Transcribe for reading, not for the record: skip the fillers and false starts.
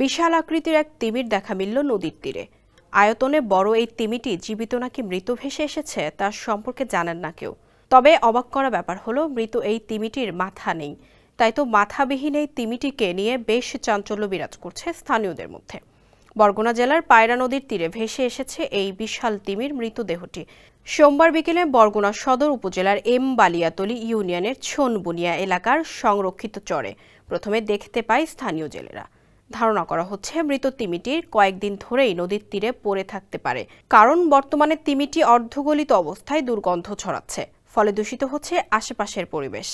বিশাল আকৃতির এক তিমির দেখা মিলল নদীর তীরে। আয়তনে বড় এই তিমিটি জীবিত নাকি মৃত ভেসে এসেছে তার সম্পর্কে জানেন না কেউ। তবে অবাক করা ব্যাপার হলো মৃত এই তিমিটির মাথা নেই। তাই তো মাথাবিহীন এই তিমিটিকে নিয়ে বেশ চাঞ্চল্য বিরাজ করছে স্থানীয়দের মধ্যে। বরগুনা জেলার পায়রা নদীর তীরে ভেসে এসেছে এই বিশাল তিমির মৃতদেহটি। সোমবার বিকেলে বরগুনা সদর উপজেলার এম বালিয়াতলী ইউনিয়নের ছনবুনিয়া এলাকার সংরক্ষিত চরে প্রথমে দেখতে পায় স্থানীয় জেলেরা। ধারণা করা হচ্ছে মৃত তিমিটির কয়েকদিন ধরেই নদীর তীরে পড়ে থাকতে পারে, কারণ বর্তমানে তিমিটি অর্ধগলিত অবস্থায় দুর্গন্ধ ছড়াচ্ছে, ফলে দূষিত হচ্ছে আশেপাশের পরিবেশ।